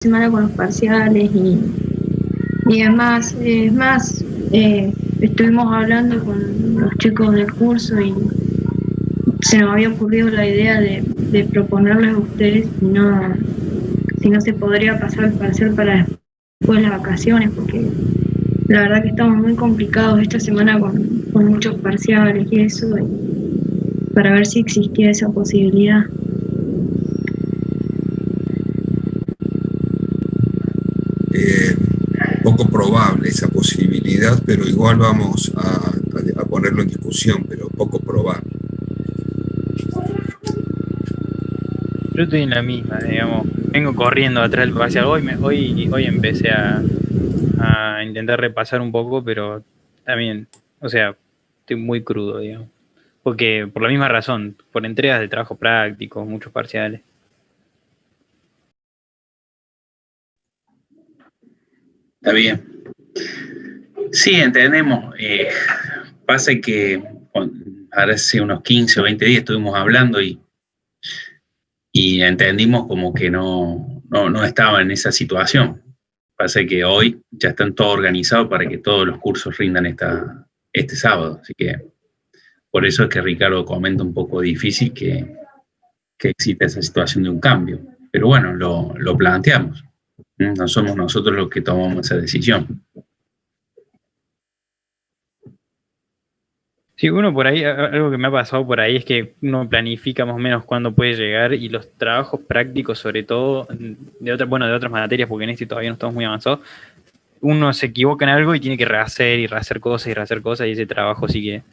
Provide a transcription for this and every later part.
semana con los parciales y demás. Es más, estuvimos hablando con los chicos del curso y se nos había ocurrido la idea de proponerles a ustedes si no se podría pasar el parcial para después de las vacaciones, porque la verdad que estamos muy complicados esta semana con muchos parciales y eso, y para ver si existía esa posibilidad. Poco probable esa posibilidad, pero igual vamos a ponerlo en discusión, pero poco probable. Yo estoy en la misma, digamos. Vengo corriendo atrás del parcial. Hoy empecé a intentar repasar un poco, pero también, o sea, estoy muy crudo, digamos. Porque por la misma razón, por entregas de trabajo práctico, muchos parciales. Está bien. Sí, entendemos. Pasa que ahora hace unos 15 o 20 días estuvimos hablando y entendimos como que no estaba en esa situación. Pasa que hoy ya están todos organizados para que todos los cursos rindan este sábado. Así que por eso es que Ricardo comenta un poco difícil que exista esa situación de un cambio. Pero bueno, lo planteamos. No somos nosotros los que tomamos esa decisión. Sí, uno por ahí, algo que me ha pasado por ahí es que uno planifica más o menos cuándo puede llegar y los trabajos prácticos, sobre todo, de otras materias, porque en este todavía no estamos muy avanzados, uno se equivoca en algo y tiene que rehacer cosas, y ese trabajo sí que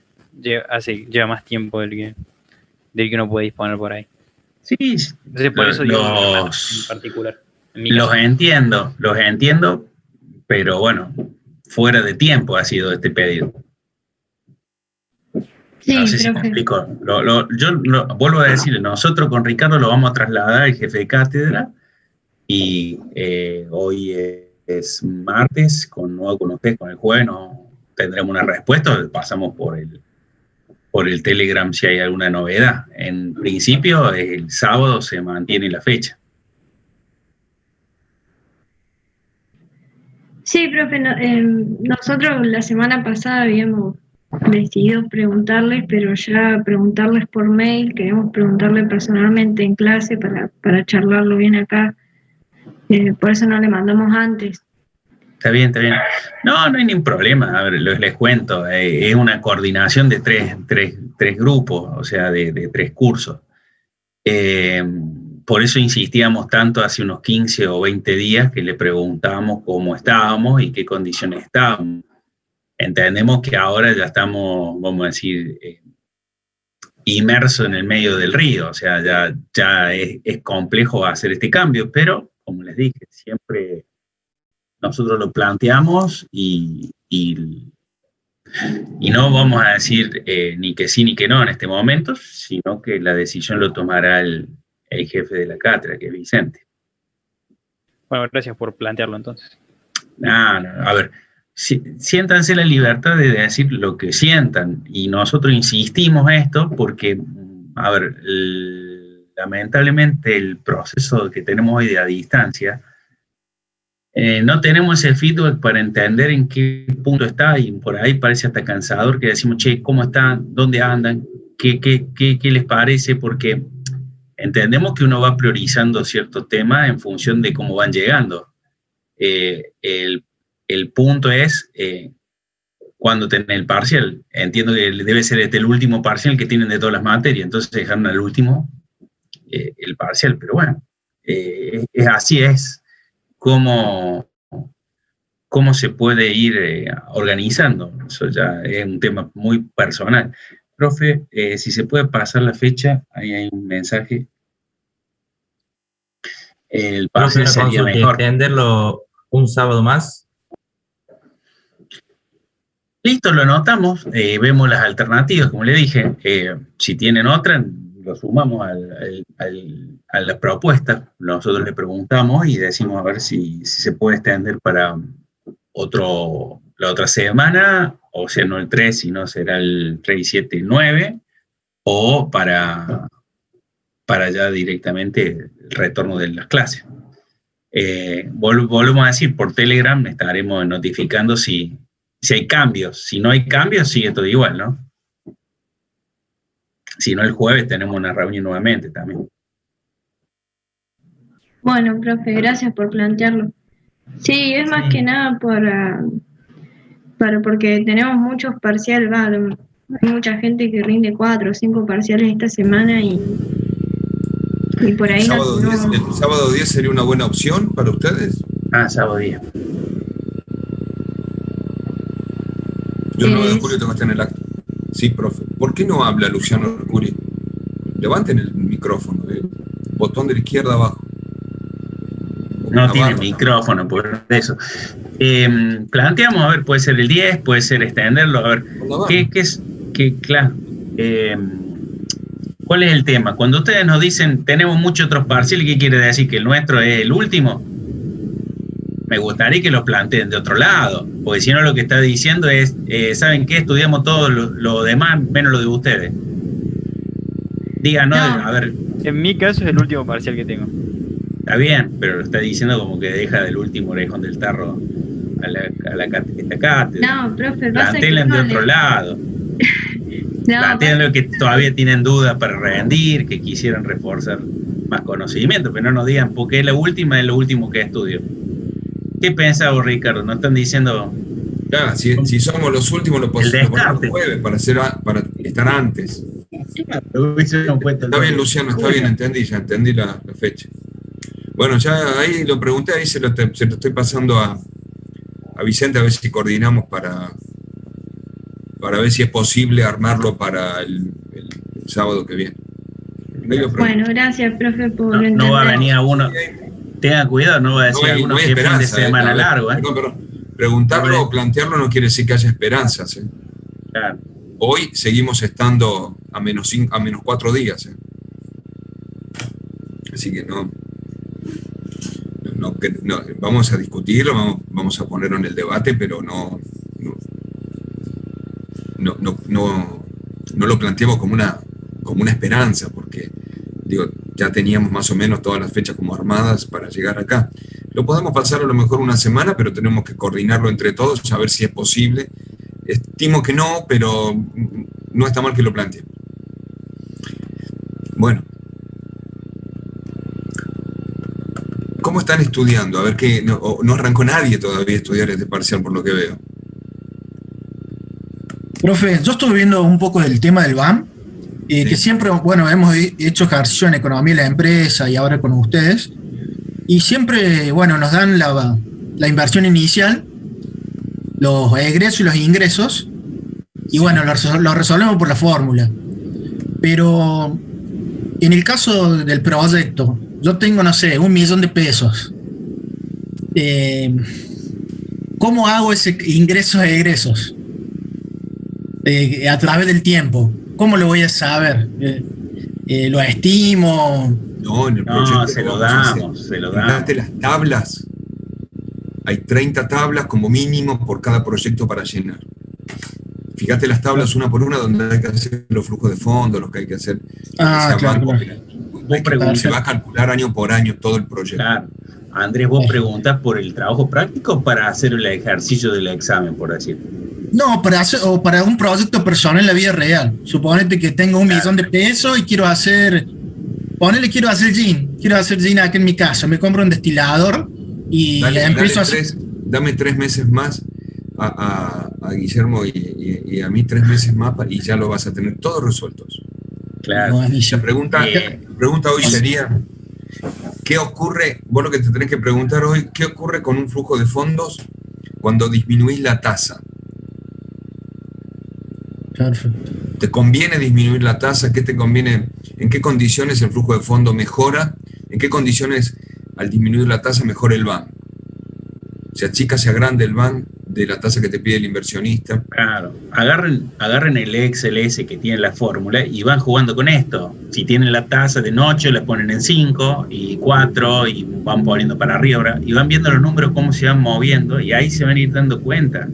lleva más tiempo del que uno puede disponer por ahí. Sí, entonces por eso digo en particular. Los entiendo, pero bueno, fuera de tiempo ha sido este pedido. Sí, no sé si me explico. Yo vuelvo a decirle, nosotros con Ricardo lo vamos a trasladar al jefe de cátedra y hoy es martes, con ustedes, con el jueves no tendremos una respuesta, pasamos por el Telegram si hay alguna novedad. En principio, el sábado se mantiene la fecha. Sí, profe, nosotros la semana pasada habíamos decidido preguntarles, pero ya preguntarles por mail, queremos preguntarle personalmente en clase para charlarlo bien acá, por eso no le mandamos antes. Está bien. No hay ningún problema. A ver, les cuento. Es una coordinación de tres grupos, o sea, de 3 cursos. Por eso insistíamos tanto hace unos 15 o 20 días que le preguntábamos cómo estábamos y qué condiciones estábamos. Entendemos que ahora ya estamos, vamos a decir, inmersos en el medio del río, o sea, ya es complejo hacer este cambio, pero, como les dije, siempre nosotros lo planteamos y no vamos a decir ni que sí ni que no en este momento, sino que la decisión lo tomará el jefe de la cátedra, que es Vicente. Bueno, gracias por plantearlo entonces. No, a ver, siéntanse la libertad de decir lo que sientan, y nosotros insistimos esto porque, a ver, lamentablemente el proceso que tenemos hoy de a distancia, no tenemos ese feedback para entender en qué punto está, y por ahí parece hasta cansador que decimos, che, ¿cómo están? ¿Dónde andan? ¿Qué les parece? Porque entendemos que uno va priorizando ciertos temas en función de cómo van llegando. El punto es cuando tienen el parcial. Entiendo que debe ser el último parcial que tienen de todas las materias, entonces dejaron al último el parcial, pero bueno, así es cómo se puede ir organizando. Eso ya es un tema muy personal. Profe, si se puede pasar la fecha, ahí hay un mensaje. El parcial sería mejor. ¿Extenderlo un sábado más? Listo, lo anotamos, vemos las alternativas, como le dije. Si tienen otra, lo sumamos a las propuestas. Nosotros le preguntamos y decimos a ver si se puede extender para la otra semana, o sea, no el 3, sino será el 3, 7 y 9, o para ya directamente el retorno de las clases. Volvemos a decir, por Telegram estaremos notificando si hay cambios. Si no hay cambios, sigue todo igual, ¿no? Si no, el jueves tenemos una reunión nuevamente también. Bueno, profe, gracias por plantearlo. Sí, es más que nada porque tenemos muchos parciales, hay mucha gente que rinde 4 o 5 parciales esta semana y por ahí ¿El sábado 10 sería una buena opción para ustedes? Sábado 10. Yo el 9 de julio tengo que estar en el acto. Sí, profe. ¿Por qué no habla Luciano Arcuri? Levanten el micrófono, el botón de la izquierda abajo. No tiene micrófono, por eso. Planteamos, a ver, puede ser el 10, puede ser extenderlo, a ver, claro, ¿cuál es el tema? Cuando ustedes nos dicen, tenemos muchos otros parciales, ¿qué quiere decir? ¿Que el nuestro es el último? Me gustaría que lo planteen de otro lado, porque si no lo que está diciendo es, ¿saben qué? Estudiamos todo lo demás, menos lo de ustedes. Díganos, a ver. En mi caso es el último parcial que tengo. Está bien, pero lo está diciendo como que deja del último orejón del tarro a la cátedra. No, profe, plantéenlo de otro lado. Plantéenlo que todavía tienen dudas para rendir, que quisieran reforzar más conocimiento, pero no nos digan porque es lo último que estudio. ¿Qué pensás vos, Ricardo? ¿No están diciendo...? Claro, si somos los últimos, lo ponemos el jueves para estar antes. Está bien, Luciano, está bien, entendí la fecha. Bueno, ya ahí lo pregunté, ahí se lo estoy pasando a Vicente a ver si coordinamos para ver si es posible armarlo para el sábado que viene. Bueno, gracias, profe, por entender. No va a venir a uno, tenga cuidado, no va a decir alguno que es fin de semana largo. Perdón. Preguntarlo o plantearlo no quiere decir que haya esperanzas. Claro. Hoy seguimos estando a menos 4 días. Así que no, vamos a discutirlo, vamos a ponerlo en el debate, pero no lo planteamos como una esperanza, porque digo, ya teníamos más o menos todas las fechas como armadas para llegar acá. Lo podemos pasar a lo mejor una semana, pero tenemos que coordinarlo entre todos, saber si es posible. Estimo que no, pero no está mal que lo planteemos. Bueno. ¿Cómo están estudiando? A ver, que no arrancó nadie todavía a estudiar este parcial, por lo que veo. Profe, yo estuve viendo un poco del tema del BAM, Sí. que siempre, bueno, hemos hecho ejercicio en economía de la empresa y ahora con ustedes, y siempre, bueno, nos dan la inversión inicial, los egresos y los ingresos, y bueno, lo resolvemos por la fórmula. Pero en el caso del proyecto, yo tengo, no sé, 1 millón de pesos. ¿Cómo hago ese ingresos e egresos? A través del tiempo. ¿Cómo lo voy a saber? ¿Lo estimo? No, en el proyecto se lo damos. Fíjate las tablas. Hay 30 tablas como mínimo por cada proyecto para llenar. Fíjate las tablas una por una donde hay que hacer los flujos de fondos, los que hay que hacer. Claro. Se va a calcular año por año todo el proyecto. Claro. Andrés, vos preguntas por el trabajo práctico para hacer el ejercicio del examen, por decir. No, para un proyecto personal en la vida real. Suponete que tengo 1 millón de pesos y quiero hacer gin acá en mi casa. Me compro un destilador y empiezo a hacer. Dame 3 meses más a Guillermo y a mí 3 meses más y ya lo vas a tener todos resueltos. Claro. La pregunta hoy sería, ¿qué ocurre? Vos lo que te tenés que preguntar hoy, ¿qué ocurre con un flujo de fondos cuando disminuís la tasa? Perfecto. ¿Te conviene disminuir la tasa? ¿Qué te conviene? ¿En qué condiciones el flujo de fondo mejora? ¿En qué condiciones al disminuir la tasa mejora el BAN? Se achica, se agranda el BAN de la tasa que te pide el inversionista. Claro, agarren el Excel ese que tiene la fórmula y van jugando con esto. Si tienen la tasa de noche, la ponen en 5 y 4 y van poniendo para arriba y van viendo los números cómo se van moviendo y ahí se van a ir dando cuenta.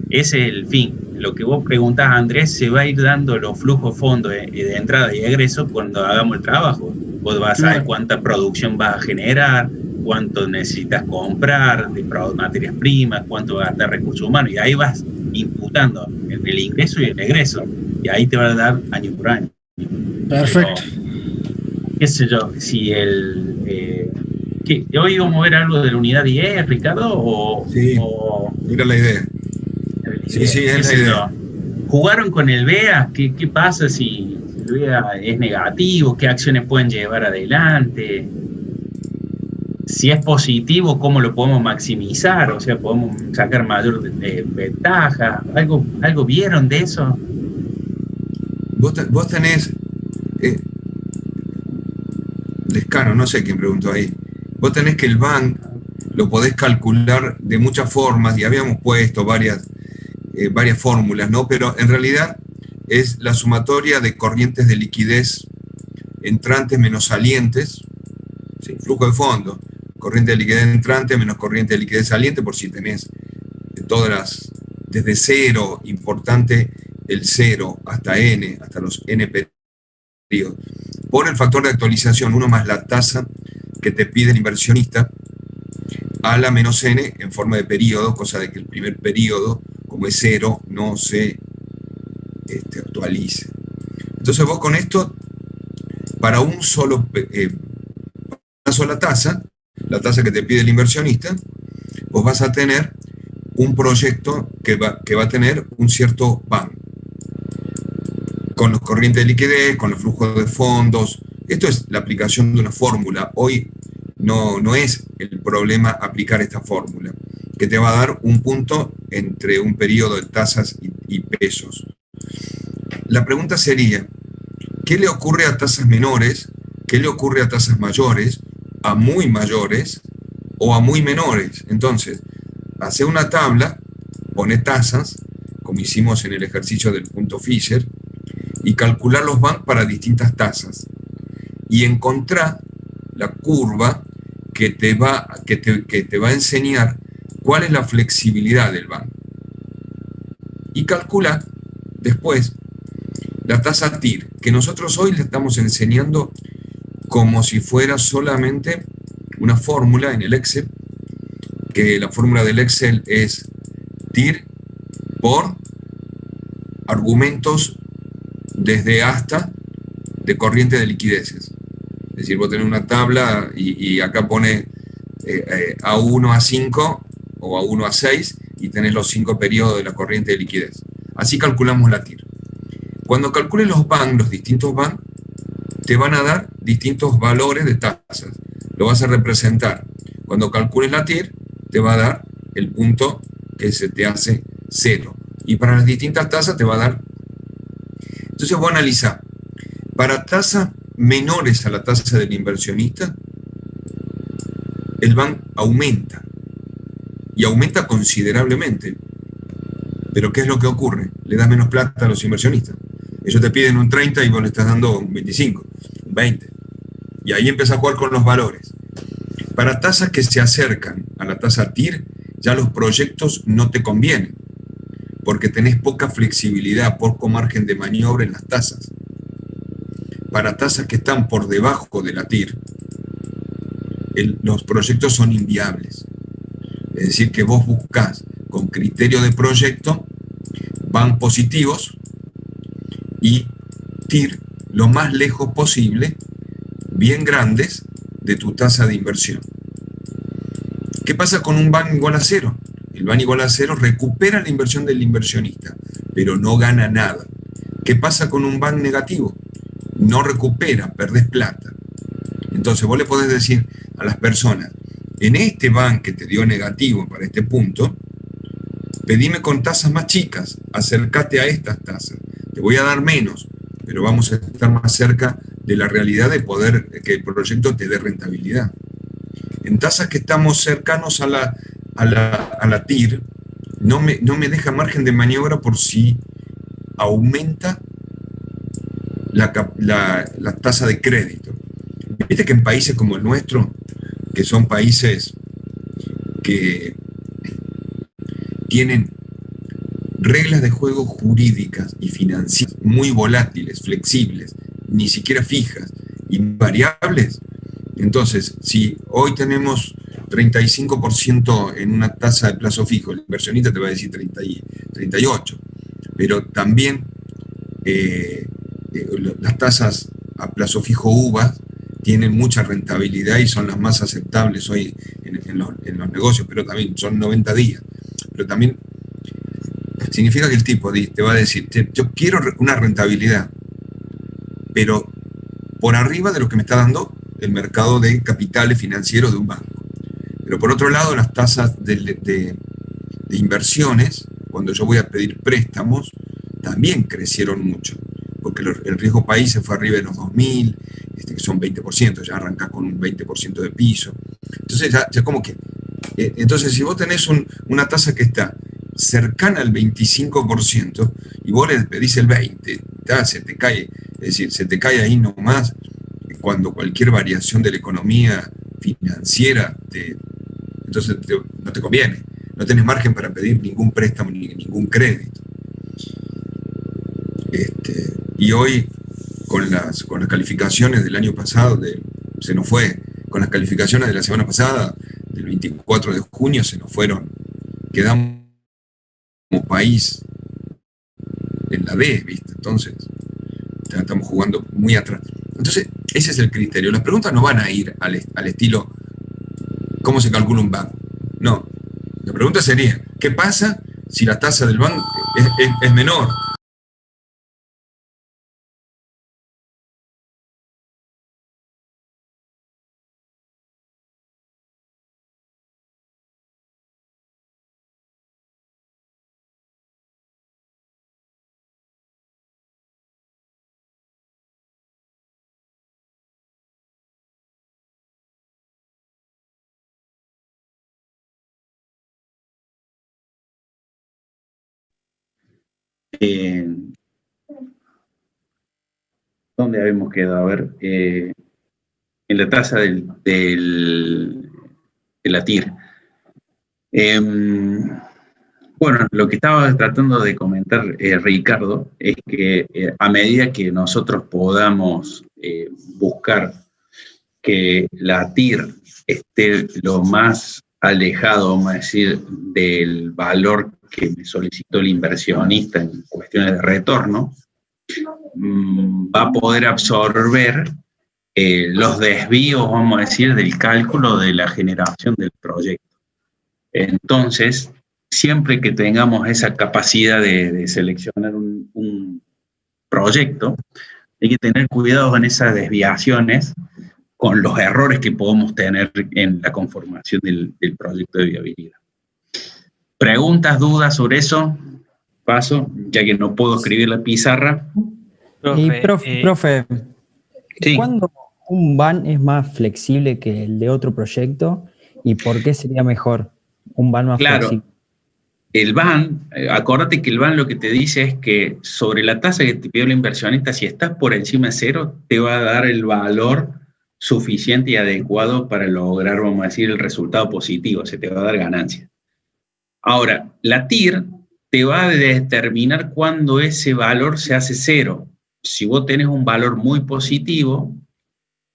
Ese es el fin. Lo que vos preguntás, Andrés, se va a ir dando los flujos fondos de entrada y egreso cuando hagamos el trabajo. Vos vas a saber cuánta producción vas a generar, cuánto necesitas comprar de materias primas, cuánto va a gastar recursos humanos, y ahí vas imputando el ingreso y el egreso, y ahí te va a dar año por año. Perfecto. Pero, qué sé yo, si ¿hoy vamos a ver algo de la unidad 10, Ricardo? Sí, mira la idea. Sí, es la idea. ¿Jugaron con el BEA? ¿Qué pasa si el BEA es negativo? ¿Qué acciones pueden llevar adelante? Si es positivo, ¿cómo lo podemos maximizar? O sea, ¿podemos sacar mayor ventaja? ¿Algo vieron de eso? Vos tenés... Lescano, no sé quién preguntó ahí. Vos tenés que el BAN lo podés calcular de muchas formas, y habíamos puesto varias fórmulas, ¿no? Pero en realidad es la sumatoria de corrientes de liquidez entrantes menos salientes, ¿sí? Flujo de fondo, corriente de liquidez entrante menos corriente de liquidez saliente, por si tenés desde cero, importante el cero, hasta n, hasta los n periodos, por el factor de actualización, 1 más la tasa que te pide el inversionista, a la menos n en forma de periodo, cosa de que el primer periodo, como es cero, no se actualice. Entonces vos con esto, para una sola tasa, la tasa que te pide el inversionista, vos vas a tener un proyecto que va a tener un cierto BAN, con los corrientes de liquidez, con los flujos de fondos. Esto es la aplicación de una fórmula. Hoy no es el problema aplicar esta fórmula, que te va a dar un punto entre un periodo de tasas y pesos. La pregunta sería, ¿qué le ocurre a tasas menores? ¿Qué le ocurre a tasas mayores? ¿A muy mayores o a muy menores? Entonces, hace una tabla, pone tasas, como hicimos en el ejercicio del punto Fisher, y calcular los BAN para distintas tasas. Y encontrar la curva que te va a enseñar cuál es la flexibilidad del BAN. Y calcular después la tasa TIR, que nosotros hoy le estamos enseñando como si fuera solamente una fórmula en el Excel, que la fórmula del Excel es TIR por argumentos desde hasta de corriente de liquideces. Es decir, vos tenés una tabla y acá pone A1 a 5 o A1 a 6 y tenés los 5 periodos de la corriente de liquidez. Así calculamos la TIR. Cuando calcules los BAN, los distintos BAN, te van a dar distintos valores de tasas. Lo vas a representar. Cuando calcules la TIR, te va a dar el punto que se te hace 0. Y para las distintas tasas te va a dar. Entonces voy a analizar. Para tasas menores a la tasa del inversionista, el BAN aumenta. Y aumenta considerablemente. Pero ¿qué es lo que ocurre? Le das menos plata a los inversionistas. Ellos te piden un 30 y vos le estás dando un 25, un 20. Y ahí empieza a jugar con los valores. Para tasas que se acercan a la tasa TIR, ya los proyectos no te convienen, porque tenés poca flexibilidad, poco margen de maniobra en las tasas. Para tasas que están por debajo de la TIR, los proyectos son inviables. Es decir, que vos buscás con criterio de proyecto BAN positivos y TIR lo más lejos posible, bien grandes, de tu tasa de inversión. ¿Qué pasa con un BAN igual a 0? El BAN igual a 0 recupera la inversión del inversionista, pero no gana nada. ¿Qué pasa con un BAN negativo? No recupera, perdés plata. Entonces vos le podés decir a las personas, en este BAN que te dio negativo para este punto, pedime con tasas más chicas, acércate a estas tasas. Te voy a dar menos, pero vamos a estar más cerca de la realidad de poder que el proyecto te dé rentabilidad. En tasas que estamos cercanos a la TIR, no me deja margen de maniobra por si aumenta la tasa de crédito. Viste que en países como el nuestro, que son países que tienen reglas de juego jurídicas y financieras muy volátiles, flexibles, ni siquiera fijas y variables, Entonces, si hoy tenemos 35% en una tasa de plazo fijo, el inversionista te va a decir 38%, pero también las tasas a plazo fijo UVA tienen mucha rentabilidad y son las más aceptables hoy en los negocios, pero también son 90 días. Pero también significa que el tipo te va a decir, yo quiero una rentabilidad, pero por arriba de lo que me está dando el mercado de capitales financieros de un banco. Pero por otro lado, las tasas de inversiones, cuando yo voy a pedir préstamos, también crecieron mucho, porque el riesgo país se fue arriba de los 2.000, que son 20%, ya arrancás con un 20% de piso. Entonces ya como que... entonces si vos tenés una tasa que está cercana al 25% y vos le pedís el 20%, se te cae, es decir, se te cae ahí nomás cuando cualquier variación de la economía financiera entonces no te conviene, no tenés margen para pedir ningún préstamo ni ningún crédito. Y hoy con las calificaciones del año pasado, se nos fue, con las calificaciones de la semana pasada, del 24 de junio, se nos fueron, quedamos como país en la B, ¿viste? Entonces, estamos jugando muy atrás. Entonces, ese es el criterio. Las preguntas no van a ir al estilo, ¿cómo se calcula un banco? No. La pregunta sería, ¿qué pasa si la tasa del banco es menor? ¿Dónde habíamos quedado? A ver, en la tasa de la TIR. Bueno, lo que estaba tratando de comentar Ricardo es que a medida que nosotros podamos buscar que la TIR esté lo más alejado, vamos a decir, del valor que me solicitó el inversionista en cuestiones de retorno, va a poder absorber los desvíos, vamos a decir, del cálculo de la generación del proyecto. Entonces, siempre que tengamos esa capacidad de seleccionar un proyecto, hay que tener cuidado en esas desviaciones con los errores que podemos tener en la conformación del proyecto de viabilidad. ¿Preguntas, dudas sobre eso? Paso, ya que no puedo escribir la pizarra. Profe, sí. ¿Cuándo un BAN es más flexible que el de otro proyecto? ¿Y por qué sería mejor un BAN más flexible? El BAN, acuérdate que el BAN lo que te dice es que sobre la tasa que te pidió el inversionista, si estás por encima de cero, te va a dar el valor suficiente y adecuado para lograr, vamos a decir, el resultado positivo, se te va a dar ganancia. Ahora, la TIR te va a determinar cuándo ese valor se hace cero. Si vos tenés un valor muy positivo,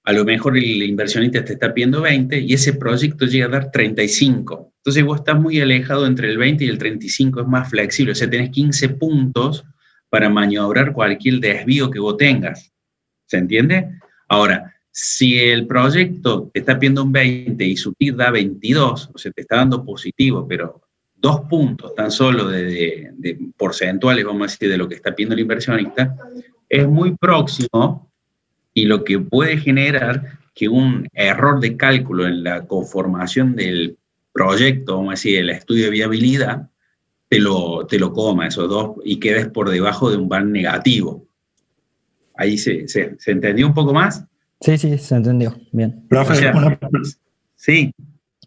a lo mejor el inversionista te está pidiendo 20 y ese proyecto llega a dar 35. Entonces vos estás muy alejado entre el 20 y el 35, es más flexible. O sea, tenés 15 puntos para maniobrar cualquier desvío que vos tengas. ¿Se entiende? Ahora, si el proyecto te está pidiendo un 20 y su TIR da 22, o sea, te está dando positivo, pero 2 puntos tan solo de porcentuales, vamos a decir, de lo que está pidiendo el inversionista, es muy próximo y lo que puede generar que un error de cálculo en la conformación del proyecto, vamos a decir, el estudio de viabilidad, te lo coma esos 2 y quedes por debajo de un BAN negativo. ¿Ahí se entendió un poco más? Sí, se entendió. Bien. Profe, o sea, sí.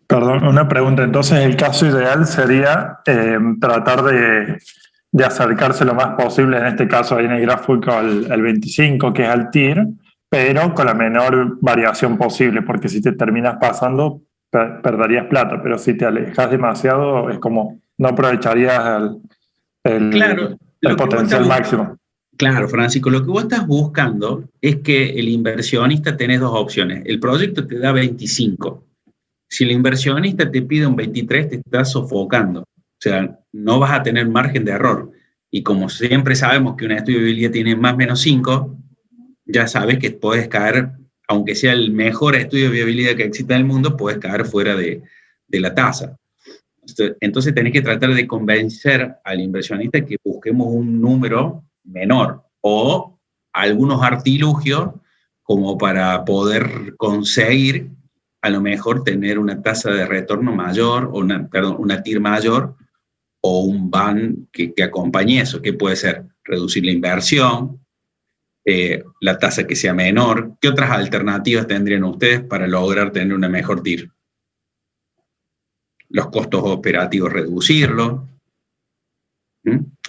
Perdón, una pregunta. Entonces, el caso ideal sería tratar de acercarse lo más posible, en este caso ahí en el gráfico, al 25, que es al TIR, pero con la menor variación posible, porque si te terminas pasando, perderías plata, pero si te alejas demasiado, es como no aprovecharías el potencial máximo. Claro, Francisco, lo que vos estás buscando es que el inversionista tenés dos opciones. El proyecto te da 25. Si el inversionista te pide un 23, te estás sofocando. O sea, no vas a tener margen de error. Y como siempre sabemos que un estudio de viabilidad tiene más o menos 5, ya sabes que puedes caer, aunque sea el mejor estudio de viabilidad que exista en el mundo, puedes caer fuera de la tasa. Entonces tenés que tratar de convencer al inversionista que busquemos un número menor o algunos artilugios como para poder conseguir a lo mejor tener una tasa de retorno mayor, o una TIR mayor, o un BAN que acompañe eso. ¿Qué puede ser? Reducir la inversión, la tasa que sea menor. ¿Qué otras alternativas tendrían ustedes para lograr tener una mejor TIR? Los costos operativos reducirlos,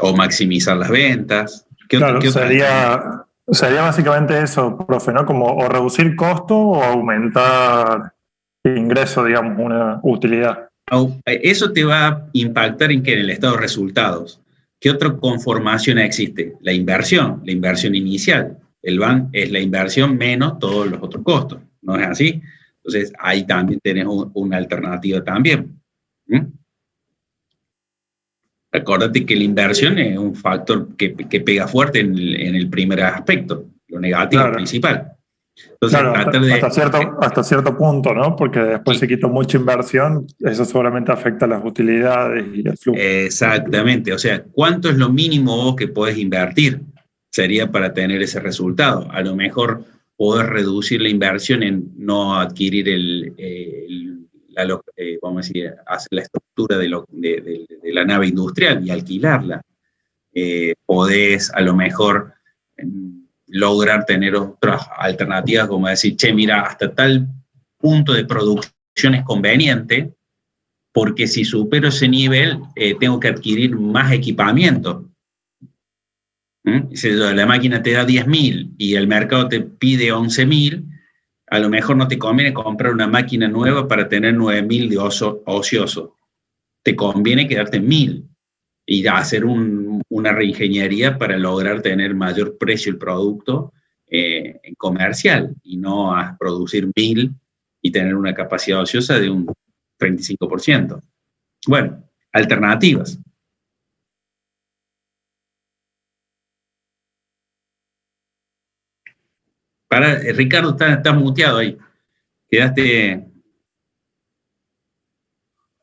o maximizar las ventas. Claro, sería básicamente eso, profe, ¿no? Como o reducir costo o aumentar ingreso, digamos, una utilidad. Eso te va a impactar en el estado de resultados. ¿Qué otra conformación existe? La inversión inicial. El BAN es la inversión menos todos los otros costos, ¿no es así? Entonces, ahí también tenés una alternativa también. Acuérdate que la inversión es un factor que pega fuerte en el primer aspecto, lo negativo, claro, principal. Entonces, claro, hasta cierto punto, ¿no? Porque después se quita mucha inversión, eso seguramente afecta las utilidades y el flujo. Exactamente, o sea, ¿cuánto es lo mínimo vos que podés invertir? Sería para tener ese resultado. A lo mejor podés reducir la inversión en no adquirir vamos a decir, hacer la estructura de la nave industrial y alquilarla. Podés a lo mejor lograr tener otras alternativas, como decir, che, mira, hasta tal punto de producción es conveniente, porque si supero ese nivel, tengo que adquirir más equipamiento. Si la máquina te da 10.000 y el mercado te pide 11.000, a lo mejor no te conviene comprar una máquina nueva para tener 9.000 de ocioso. Te conviene quedarte en 1.000 y hacer una reingeniería para lograr tener mayor precio el producto en comercial, y no a producir 1.000 y tener una capacidad ociosa de un 35%. Bueno, alternativas. Ricardo, está muteado ahí. Quedaste...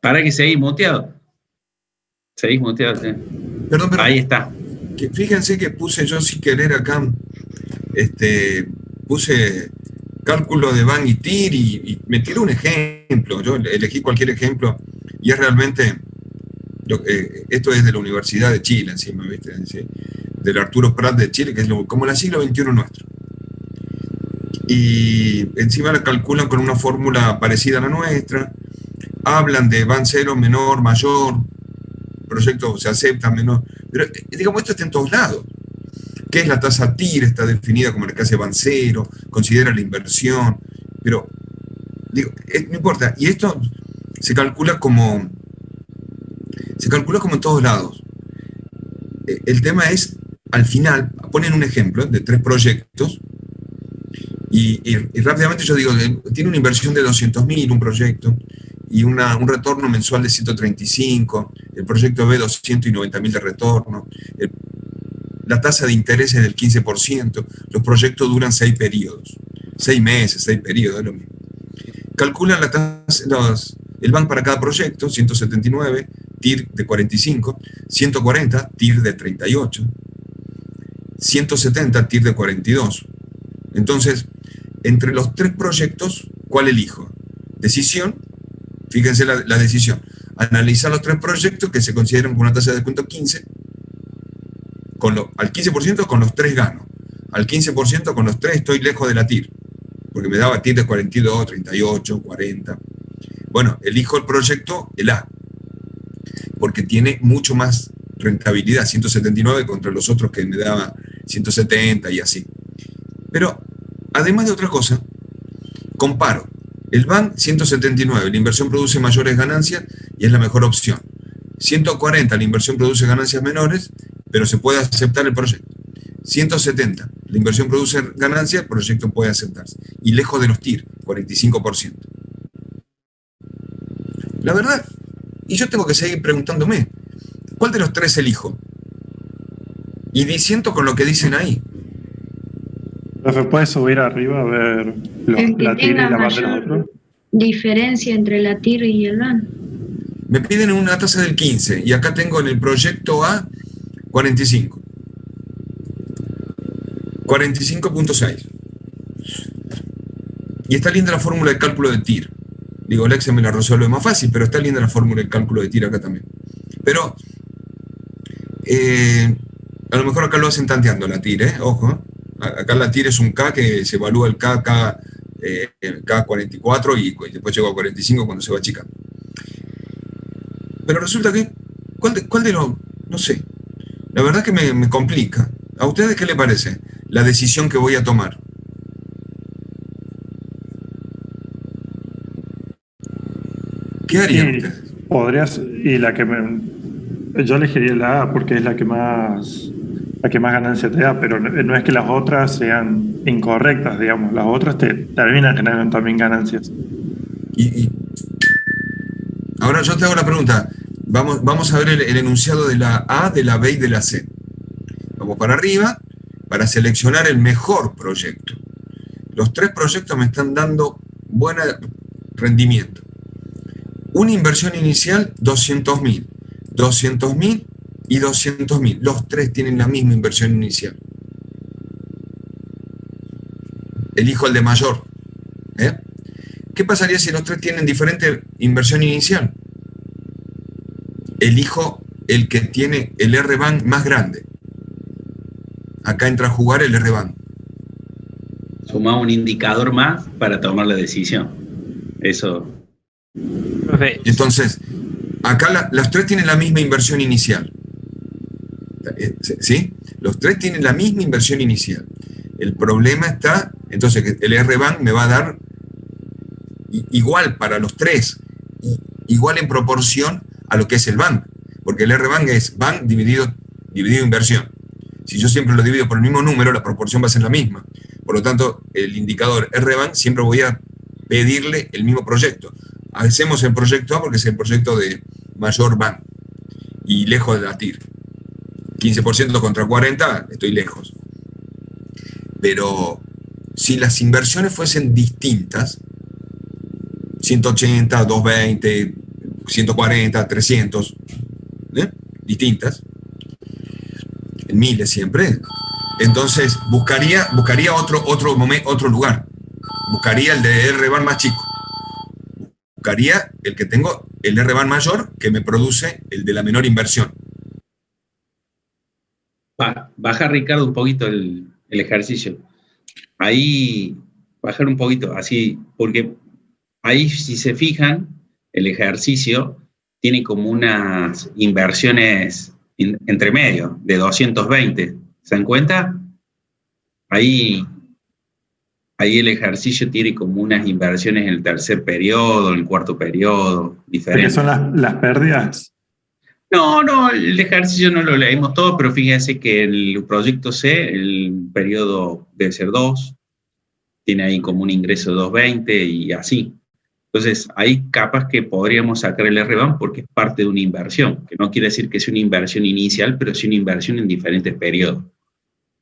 Para que seguís muteado. Seguís muteado, sí. Perdón, ahí está. Fíjense que puse yo sin querer acá, puse cálculo de BAN y TIR y me tiró un ejemplo. Yo elegí cualquier ejemplo y es realmente... esto es de la Universidad de Chile, encima, ¿viste? ¿Sí? Del Arturo Prat de Chile, que es como la siglo XXI nuestro. Y encima la calculan con una fórmula parecida a la nuestra, hablan de BAN cero, menor, mayor, proyecto se acepta, menor, pero digamos, esto está en todos lados. ¿Qué es la tasa TIR? Está definida como en el caso de BAN cero, considera la inversión, pero digo, no importa, y esto se calcula como en todos lados. El tema es, al final, ponen un ejemplo de 3 proyectos, y rápidamente yo digo, tiene una inversión de 200.000 un proyecto, y un retorno mensual de 135, el proyecto B 290.000 de retorno, la tasa de interés es del 15%, los proyectos duran 6 periodos, 6 meses, 6 periodos, es lo mismo. Calculan la tasa, el BAN para cada proyecto, 179, TIR de 45, 140, TIR de 38, 170, TIR de 42. Entonces, entre los 3 proyectos, ¿cuál elijo? Decisión, fíjense la decisión, analizar los 3 proyectos que se consideran con una tasa de descuento 15, al 15% con los 3 gano, al 15% con los 3 estoy lejos de la TIR, porque me daba TIR de 42, 38, 40. Bueno, elijo el proyecto, el A, porque tiene mucho más rentabilidad, 179 contra los otros que me daba 170 y así. Pero, además de otra cosa, comparo. El BAN 179, la inversión produce mayores ganancias y es la mejor opción. 140, la inversión produce ganancias menores, pero se puede aceptar el proyecto. 170. La inversión produce ganancia, el proyecto puede aceptarse. Y lejos de los TIR, 45%. La verdad, y yo tengo que seguir preguntándome, ¿cuál de los tres elijo? Y diciendo con lo que dicen ahí. Profe, ¿puedes subir arriba a ver la TIR y la BAN de los otros? Diferencia entre la TIR y el BAN. Me piden una tasa del 15 y acá tengo en el proyecto A 45. 45.6. Y está linda la fórmula de cálculo de TIR. Digo, el Excel me la resuelve más fácil, pero está linda la fórmula de cálculo de TIR acá también. Pero, a lo mejor acá lo hacen tanteando la TIR, ojo. Acá la TIR es un K que se evalúa el K44 y después llega a 45 cuando se va achicando. Pero resulta que, ¿cuál de los? No sé. La verdad que me complica. ¿A ustedes qué les parece la decisión que voy a tomar? ¿Qué harían ustedes? Podrías, yo elegiría la A porque es la que más ganancia te da, pero no es que las otras sean incorrectas, digamos. Las otras te terminan generando también ganancias. Y ahora yo te hago la pregunta. Vamos a ver el enunciado de la A, de la B y de la C. Vamos para arriba para seleccionar el mejor proyecto. Los tres proyectos me están dando buen rendimiento. Una inversión inicial, 200.000. 200.000 y 200.000. Los tres tienen la misma inversión inicial. Elijo el de mayor. ¿Qué pasaría si los tres tienen diferente inversión inicial? Elijo el que tiene el R-BAN más grande. Acá entra a jugar el R-BAN. Suma un indicador más para tomar la decisión. Eso. Entonces, acá los tres tienen la misma inversión inicial. ¿Sí? Los tres tienen la misma inversión inicial. El problema está, entonces, que el R-BAN me va a dar igual para los tres, igual en proporción a lo que es el BAN, porque el R-BAN es BAN dividido inversión. Si yo siempre lo divido por el mismo número, la proporción va a ser la misma. Por lo tanto, el indicador R-BAN siempre voy a pedirle el mismo proyecto. Hacemos el proyecto A porque es el proyecto de mayor BAN y lejos de la TIR. 15% contra 40, estoy lejos. Pero si las inversiones fuesen distintas, 180, 220, 140, 300, distintas, en miles siempre, entonces buscaría otro lugar. Buscaría el de R-BAN más chico. Buscaría el que tengo, el R-BAN mayor, que me produce el de la menor inversión. Baja, Ricardo, un poquito el ejercicio. Ahí, bajar un poquito, así, porque ahí, si se fijan, el ejercicio tiene como unas inversiones entre medio, de 220. ¿Se dan cuenta? Ahí el ejercicio tiene como unas inversiones en el tercer periodo, en el cuarto periodo, diferentes. ¿Qué son las pérdidas? No, el ejercicio no lo leímos todo, pero fíjense que el proyecto C, el periodo debe ser 2, tiene ahí como un ingreso de 220 y así. Entonces, ahí capaz que podríamos sacar el R-BAN porque es parte de una inversión, que no quiere decir que sea una inversión inicial, pero sí una inversión en diferentes periodos.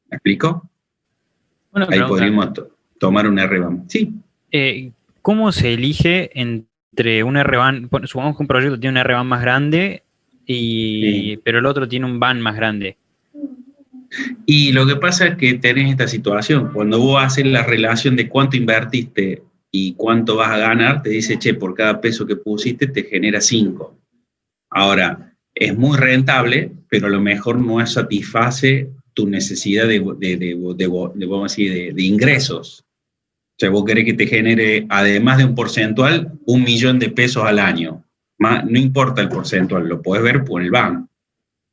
¿Me explico? Bueno, ahí podríamos tomar un R-BAN. Sí. ¿Cómo se elige entre un R-BAN? Supongamos que un proyecto tiene un R-BAN más grande, sí, pero el otro tiene un BAN más grande. Y lo que pasa es que tenés esta situación. Cuando vos haces la relación de cuánto invertiste y cuánto vas a ganar, te dice, che, por cada peso que pusiste te genera 5. Ahora, es muy rentable, pero a lo mejor no satisface tu necesidad de ingresos. O sea, vos querés que te genere, además de un porcentual, 1 millón de pesos al año. No importa el porcentual, lo podés ver por el BAN.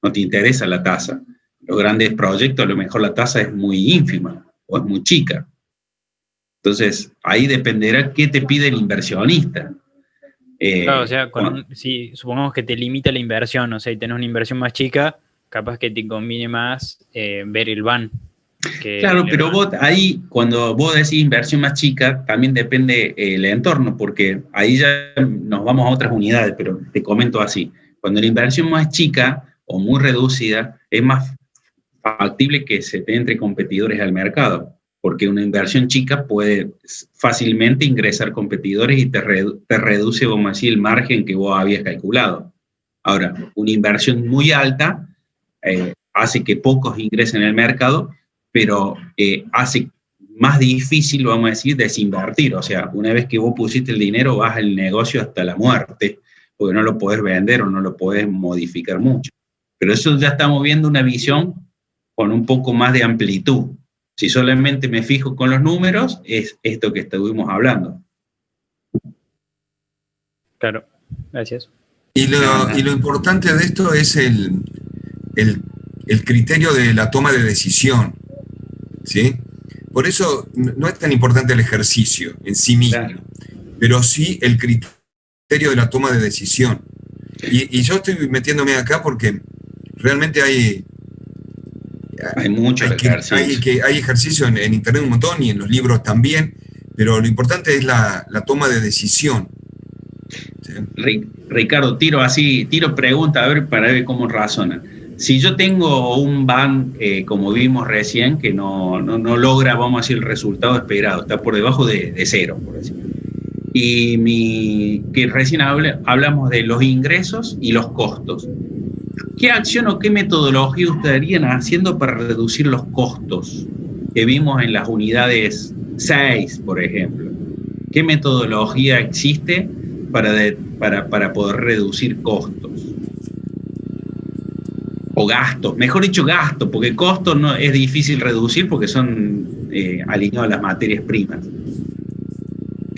No te interesa la tasa. Los grandes proyectos, a lo mejor la tasa es muy ínfima o es muy chica. Entonces, ahí dependerá qué te pide el inversionista. Claro, o sea, si supongamos que te limita la inversión, o sea, y tenés una inversión más chica, capaz que te conviene más ver el BAN. Claro, pero vos ahí, cuando vos decís inversión más chica, también depende el entorno, porque ahí ya nos vamos a otras unidades, pero te comento así. Cuando la inversión más chica o muy reducida, es más factible que se te entre competidores al mercado, porque una inversión chica puede fácilmente ingresar competidores y te reduce, vamos a decir, el margen que vos habías calculado. Ahora, una inversión muy alta hace que pocos ingresen al mercado, pero hace más difícil, vamos a decir, desinvertir. O sea, una vez que vos pusiste el dinero, vas al negocio hasta la muerte, porque no lo podés vender o no lo podés modificar mucho. Pero eso ya estamos viendo una visión con un poco más de amplitud. Si solamente me fijo con los números, es esto que estuvimos hablando. Claro, gracias. Y lo importante de esto es el criterio de la toma de decisión, ¿sí? Por eso no es tan importante el ejercicio en sí mismo, claro, pero sí el criterio de la toma de decisión. Y yo estoy metiéndome acá porque realmente hay mucho ejercicio. Hay ejercicio en internet un montón y en los libros también, pero lo importante es la toma de decisión. ¿Sí? Ricardo, tiro pregunta a ver para ver cómo razona. Si yo tengo un ban, como vimos recién, que no logra, vamos a decir, el resultado esperado, está por debajo de cero, por decirlo. Y que recién hablamos de los ingresos y los costos. ¿Qué acción o qué metodología ustedes estarían haciendo para reducir los costos que vimos en las unidades 6, por ejemplo? ¿Qué metodología existe para poder reducir costos? O gastos, mejor dicho gastos, porque costos no es difícil reducir porque son alineados a las materias primas.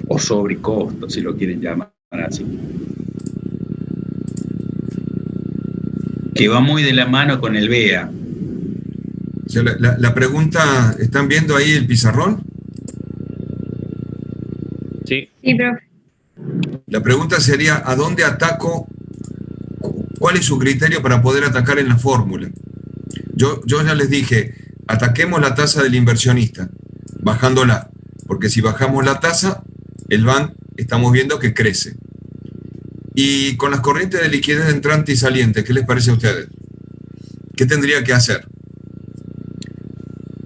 O sobrecostos, si lo quieren llamar así. Que va muy de la mano con el BEA. O sea, la pregunta, ¿están viendo ahí el pizarrón? Sí. Sí, profe. La pregunta sería, ¿a dónde ataco? ¿Cuál es su criterio para poder atacar en la fórmula? Yo ya les dije, ataquemos la tasa del inversionista, bajándola, porque si bajamos la tasa, el BAN estamos viendo que crece. Y con las corrientes de liquidez entrante y saliente, ¿qué les parece a ustedes? ¿Qué tendría que hacer?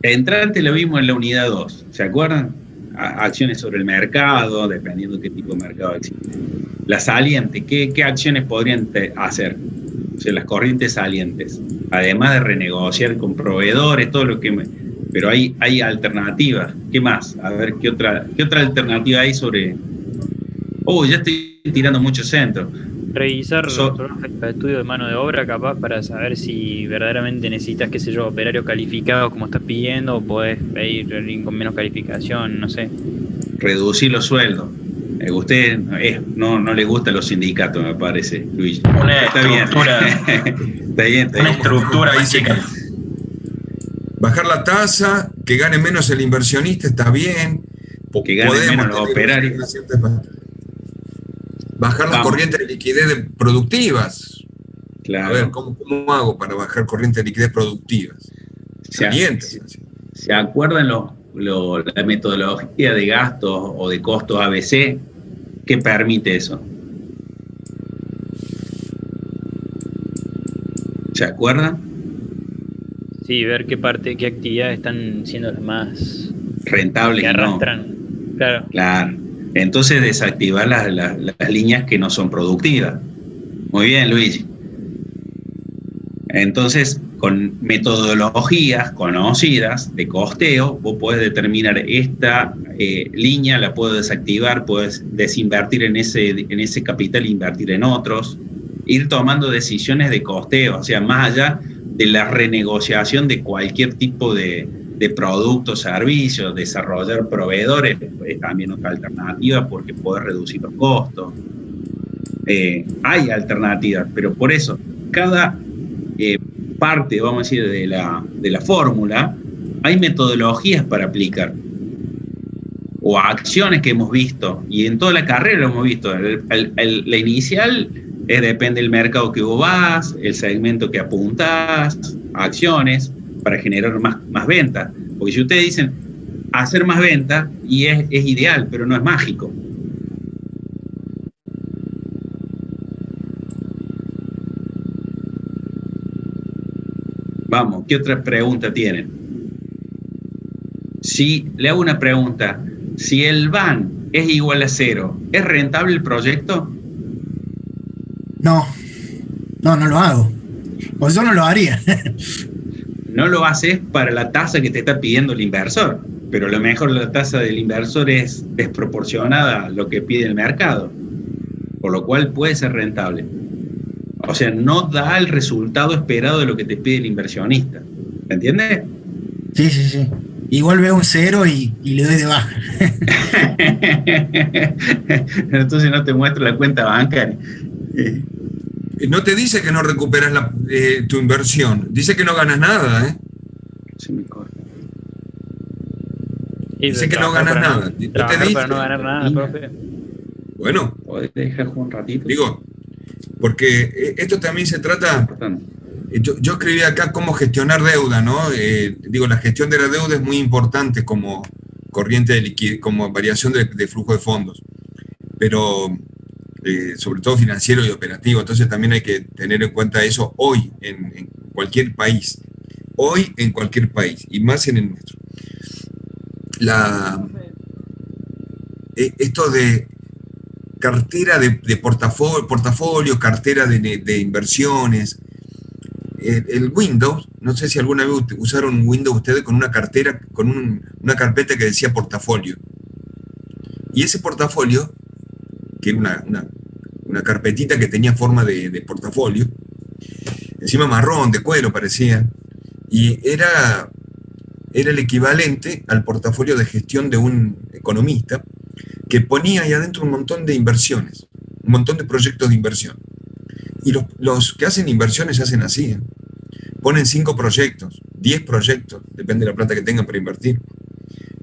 Entrante lo vimos en la unidad 2, ¿se acuerdan? Acciones sobre el mercado, dependiendo de qué tipo de mercado existe. La saliente, ¿qué acciones podrían hacer? O sea, las corrientes salientes, además de renegociar con proveedores, todo lo que... Pero hay alternativas. ¿Qué más? A ver, ¿qué otra alternativa hay sobre...? Ya estoy tirando mucho centro. Revisar los estudios de mano de obra, capaz, para saber si verdaderamente necesitas, qué sé yo, operarios calificados como estás pidiendo, o podés pedir con menos calificación, no sé. Reducir los sueldos. Usted no le gustan los sindicatos, me parece, Luis. Una estructura. Está bien. Una estructura básica. Bajar la tasa, que gane menos el inversionista, está bien. Que gane menos los operarios. Bajar las corrientes de liquidez productivas. Claro. A ver, ¿cómo hago para bajar corrientes de liquidez productivas? ¿Se acuerdan la metodología de gastos o de costos ABC? ¿Qué permite eso? ¿Se acuerdan? Sí, ver qué actividades están siendo las más rentables que arrastran. No. Claro. Entonces desactivar las líneas que no son productivas. Muy bien, Luigi. Entonces, con metodologías conocidas de costeo, vos podés determinar esta línea, la puedo desactivar, puedes desinvertir en ese capital e invertir en otros, ir tomando decisiones de costeo, o sea, más allá de la renegociación de cualquier tipo de productos, servicios, desarrollar proveedores, es también otra alternativa porque puede reducir los costos. Hay alternativas, pero por eso, cada parte, vamos a decir, de la fórmula, hay metodologías para aplicar, o acciones que hemos visto, y en toda la carrera lo hemos visto. La inicial depende del mercado que vos vas, el segmento que apuntás, acciones, para generar más ventas. Porque si ustedes dicen hacer más venta, y es ideal, pero no es mágico. Vamos, ¿qué otra pregunta tienen? Si le hago una pregunta, si el VAN es igual a 0, ¿es rentable el proyecto? No lo hago. Pues yo no lo haría. No lo haces para la tasa que te está pidiendo el inversor, pero a lo mejor la tasa del inversor es desproporcionada a lo que pide el mercado, por lo cual puede ser rentable. O sea, no da el resultado esperado de lo que te pide el inversionista. ¿Me entiendes? Sí. Igual veo un 0 y le doy de baja. Entonces no te muestro la cuenta bancaria. No te dice que no recuperas tu inversión, dice que no ganas nada, ¿eh? Se me corta. Dice que no ganas nada. No te dice para no ganar nada, profe. Bueno. ¿Podés dejar jugar un ratito? Digo, porque esto también se trata... Yo escribí acá cómo gestionar deuda, ¿no? La gestión de la deuda es muy importante como corriente de liquidez, como variación de flujo de fondos, pero sobre todo financiero y operativo. Entonces también hay que tener en cuenta eso hoy en cualquier país. Hoy en cualquier país, y más en el nuestro. Esto de cartera de portafolio, cartera de inversiones. El Windows, no sé si alguna vez usaron Windows ustedes con una cartera, con una carpeta que decía portafolio. Y ese portafolio, que era una carpetita que tenía forma de portafolio, encima marrón, de cuero parecía, y era el equivalente al portafolio de gestión de un economista que ponía ahí adentro un montón de inversiones, un montón de proyectos de inversión. Y los que hacen inversiones hacen así, ¿eh? Ponen 5 proyectos, 10 proyectos, depende de la plata que tengan para invertir.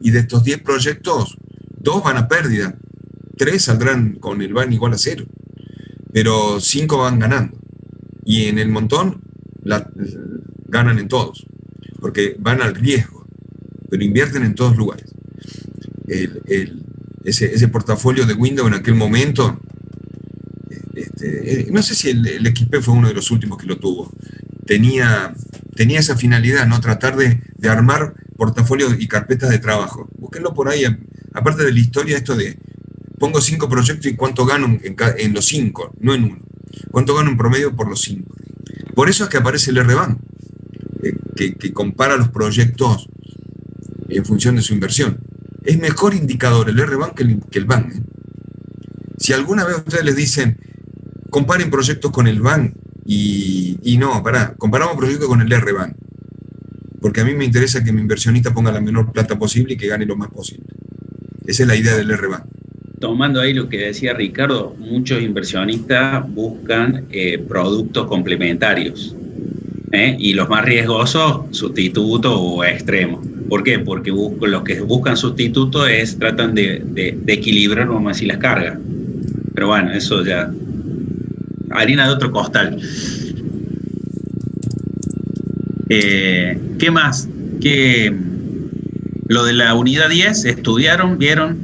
Y de estos 10 proyectos, 2 van a pérdida, 3 saldrán con el VAN igual a 0, pero 5 van ganando. Y en el montón ganan en todos, porque van al riesgo, pero invierten en todos lugares. Ese portafolio de Windows en aquel momento... no sé si el XP fue uno de los últimos que lo tuvo. Tenía esa finalidad, ¿no? Tratar de armar portafolios y carpetas de trabajo. Búsquenlo por ahí, aparte de la historia, esto de pongo 5 proyectos y cuánto gano en los 5, no en uno. Cuánto gano en promedio por los 5. Por eso es que aparece el RBAN, que compara los proyectos en función de su inversión. Es mejor indicador el RBAN que el VAN, ¿eh? Si alguna vez ustedes les dicen comparen proyectos con el VAN y no, comparamos proyectos con el RBAN, porque a mí me interesa que mi inversionista ponga la menor plata posible y que gane lo más posible. Esa es la idea del RBAN. Tomando ahí lo que decía Ricardo, muchos inversionistas buscan productos complementarios, y los más riesgosos, sustitutos o extremos. ¿Por qué? Porque los que buscan sustitutos tratan de equilibrar, vamos a decir, las cargas. Pero bueno, eso ya... harina de otro costal. ¿Qué más? Lo de la unidad 10, ¿estudiaron? ¿Vieron?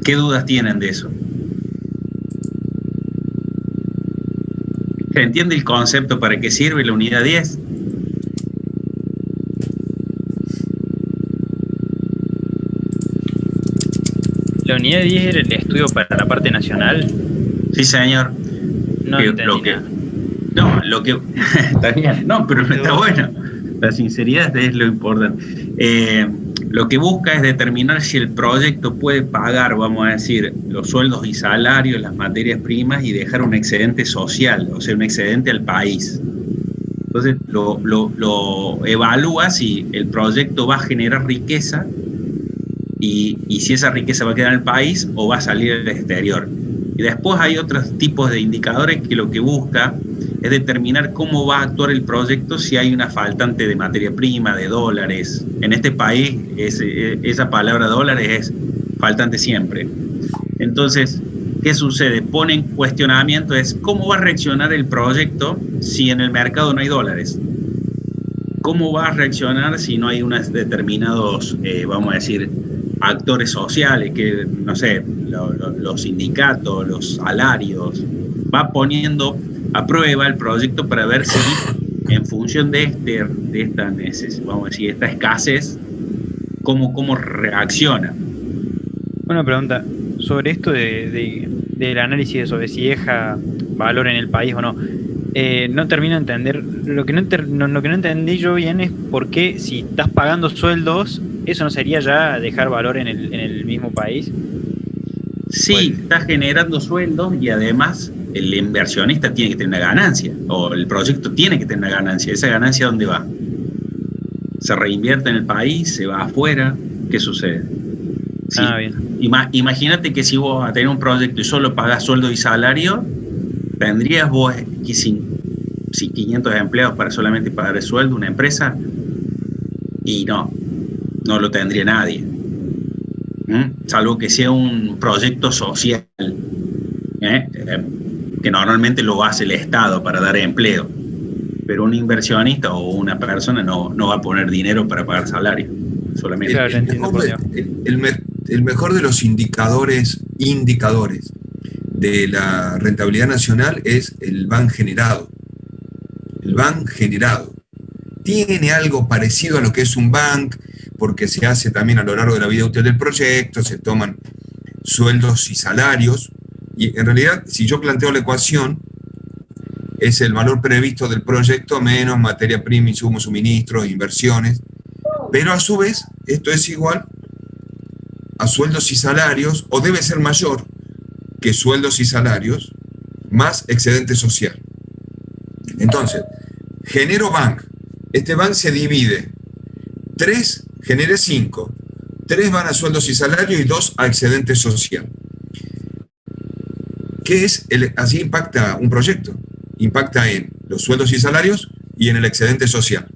¿Qué dudas tienen de eso? ¿Se entiende el concepto para qué sirve la unidad 10? ¿La unidad 10 era el estudio para la parte nacional? Sí, señor. No entendí nada. Lo que... está bien, no, pero está bueno. La sinceridad es lo importante. Lo que busca es determinar si el proyecto puede pagar, vamos a decir, los sueldos y salarios, las materias primas y dejar un excedente social, o sea, un excedente al país. Entonces lo evalúa si el proyecto va a generar riqueza y si esa riqueza va a quedar en el país o va a salir al exterior. Y después hay otros tipos de indicadores que lo que busca es determinar cómo va a actuar el proyecto si hay una faltante de materia prima, de dólares. En este país esa palabra dólares es faltante siempre. Entonces, ¿qué sucede? Ponen cuestionamiento, es cómo va a reaccionar el proyecto si en el mercado no hay dólares. ¿cómo va a reaccionar si no hay unos determinados, vamos a decir, actores sociales, que, no sé, los sindicatos, los salarios, va poniendo a prueba el proyecto para ver si en función de esta necesidad, vamos a decir, esta escasez, cómo reacciona? Una pregunta sobre esto del análisis de sobre si deja valor en el país o no. No termino de entender. Lo que no entendí yo bien es por qué, si estás pagando sueldos, eso no sería ya dejar valor en el mismo país. Sí, estás generando sueldos y además el inversionista tiene que tener una ganancia, o el proyecto tiene que tener una ganancia. ¿Esa ganancia dónde va? ¿Se reinvierte en el país? ¿Se va afuera? ¿Qué sucede? Sí. Bien. Imagínate que si vos vas a tener un proyecto y solo pagás sueldo y salario, ¿tendrías vos 500 empleados para solamente pagar el sueldo, una empresa? Y no lo tendría nadie. Salvo que sea un proyecto social, que normalmente lo hace el Estado para dar empleo. Pero un inversionista o una persona no va a poner dinero para pagar salario. Solamente. El mejor de los indicadores de la rentabilidad nacional es el BAN generado. El BAN generado tiene algo parecido a lo que es un bank, porque se hace también a lo largo de la vida útil del proyecto, se toman sueldos y salarios, y en realidad, si yo planteo la ecuación, es el valor previsto del proyecto menos materia prima, insumos, suministros, inversiones, pero a su vez, esto es igual a sueldos y salarios, o debe ser mayor que sueldos y salarios, más excedente social. Entonces, genero bank. Este bank se divide. 3, genere 5. 3 van a sueldos y salarios y 2 a excedente social. ¿Qué es? Así impacta un proyecto. Impacta en los sueldos y salarios y en el excedente social.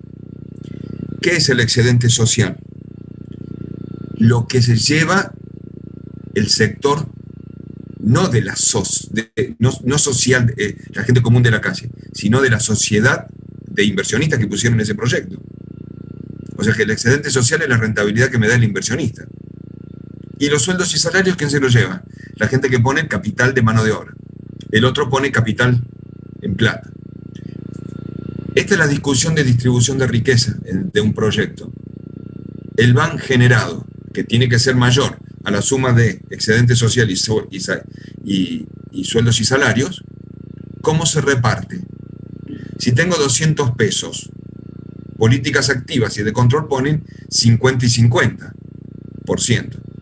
¿Qué es el excedente social? Lo que se lleva el sector no de la no social, la gente común de la calle, sino de la sociedad de inversionistas que pusieron ese proyecto. O sea que el excedente social es la rentabilidad que me da el inversionista. Y los sueldos y salarios, ¿quién se los lleva? La gente que pone capital de mano de obra. El otro pone capital en plata. Esta es la discusión de distribución de riqueza de un proyecto. El BAN generado, que tiene que ser mayor a la suma de excedente social y sueldos y salarios, ¿cómo se reparte? Si tengo 200 pesos, políticas activas y de control ponen 50 y 50%,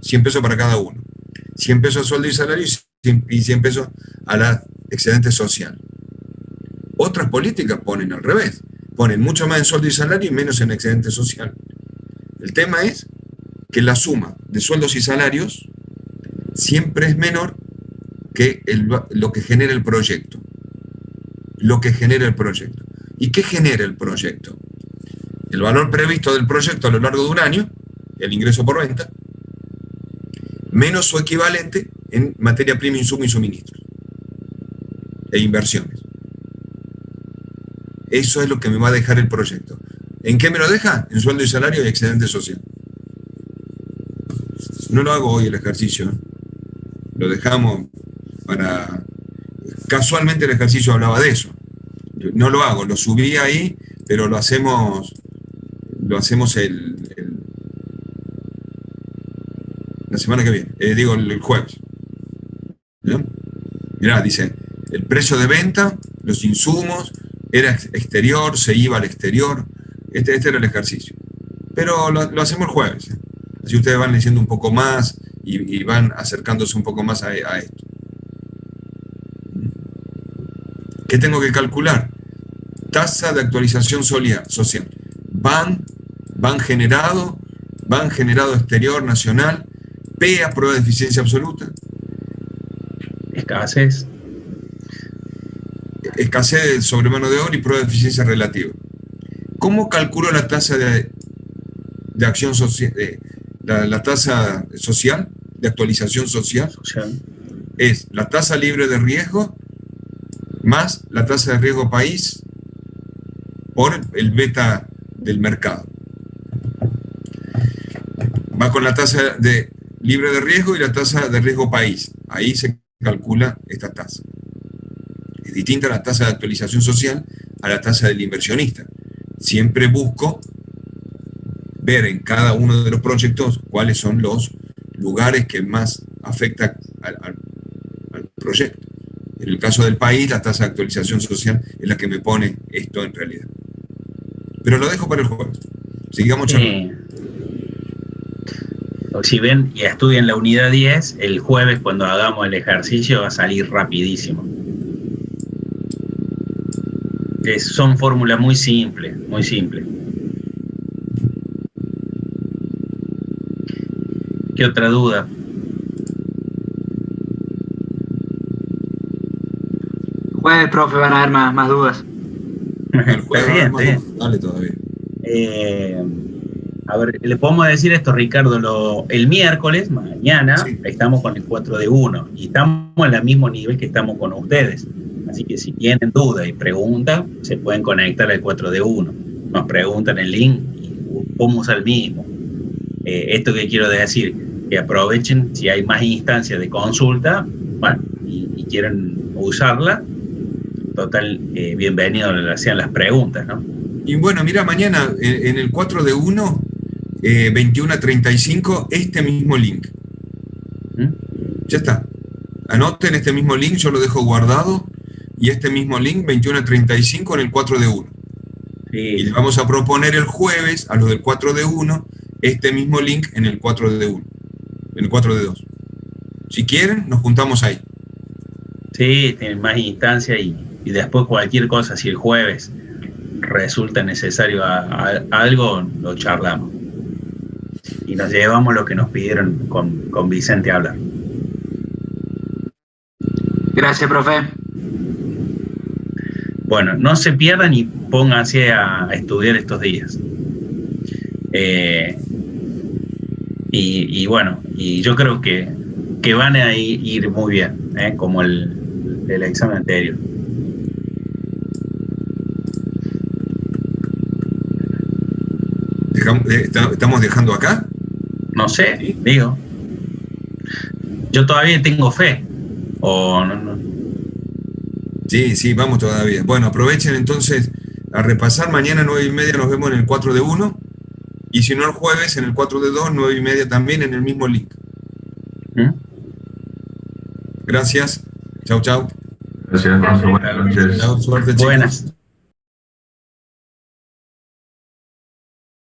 100 pesos para cada uno. 100 pesos a sueldo y salario y 100 pesos a la excedente social. Otras políticas ponen al revés, ponen mucho más en sueldo y salario y menos en excedente social. El tema es que la suma de sueldos y salarios siempre es menor que lo que genera el proyecto. Lo que genera el proyecto. ¿Y qué genera el proyecto? El valor previsto del proyecto a lo largo de un año, el ingreso por venta, menos su equivalente en materia prima, insumo y suministros e inversiones. Eso es lo que me va a dejar el proyecto. ¿En qué me lo deja? En sueldo y salario y excedente social. No lo hago hoy el ejercicio. Lo dejamos para... Casualmente el ejercicio hablaba de eso. No lo hago, lo subí ahí, pero lo hacemos la semana que viene. El jueves. ¿Ya? Mirá, dice, el precio de venta, los insumos, era exterior, se iba al exterior. Este era el ejercicio. Pero lo hacemos el jueves. Así ustedes van leyendo un poco más y van acercándose un poco más a esto. ¿Qué tengo que calcular? Tasa de actualización social. Ban generado exterior, nacional, P a prueba de eficiencia absoluta. Escasez sobre mano de obra y prueba de eficiencia relativa. ¿Cómo calculo la tasa de acción social, la tasa social, de actualización social? Es la tasa libre de riesgo más la tasa de riesgo país por el beta del mercado. Va con la tasa de libre de riesgo y la tasa de riesgo país. Ahí se calcula esta tasa. Es distinta la tasa de actualización social a la tasa del inversionista. Siempre busco ver en cada uno de los proyectos cuáles son los lugares que más afectan al proyecto. En el caso del país, la tasa de actualización social es la que me pone esto en realidad. Pero lo dejo para el jueves. Sigamos charlando. Si ven y estudian la unidad 10, el jueves cuando hagamos el ejercicio va a salir rapidísimo. Son fórmulas muy simples, muy simples. ¿Qué otra duda? Jueves, profe, van a haber más dudas. El jueves Está bien. Dale todavía. A ver, le podemos decir esto, Ricardo, el miércoles, mañana, sí, estamos con el 4 de 1 y estamos en el mismo nivel que estamos con ustedes. Así que si tienen duda y preguntan, se pueden conectar al 4 de 1. Nos preguntan el link y cómo usar el mismo. Esto que quiero decir, que aprovechen si hay más instancias de consulta, bueno, y quieren usarla, total, bienvenido sean las preguntas, ¿no? Y bueno, mira, mañana en el 4 de 1, 21:35, este mismo link. Ya está. Anoten este mismo link, yo lo dejo guardado, y este mismo link, 21:35, en el 4 de 1. Sí. Y le vamos a proponer el jueves a los del 4 de 1, este mismo link en el 4 de 1, en el 4 de 2. Si quieren, nos juntamos ahí. Sí, tienen más instancias y después cualquier cosa, si el jueves resulta necesario algo, lo charlamos. Y nos llevamos lo que nos pidieron con Vicente a hablar. Gracias, profe. Bueno, no se pierdan y pónganse a estudiar estos días. Y bueno, y yo creo que van a ir muy bien, como el examen anterior. ¿Estamos dejando acá? No sé, digo. Yo todavía tengo fe. O no. Sí, vamos todavía. Bueno, aprovechen entonces a repasar. Mañana 9:30 nos vemos en el 4 de 1. Y si no, el jueves en el 4 de 2, 9:30 también en el mismo link. Gracias. Chau. Gracias, buenas noches. Chau, suerte, chicos. Buenas.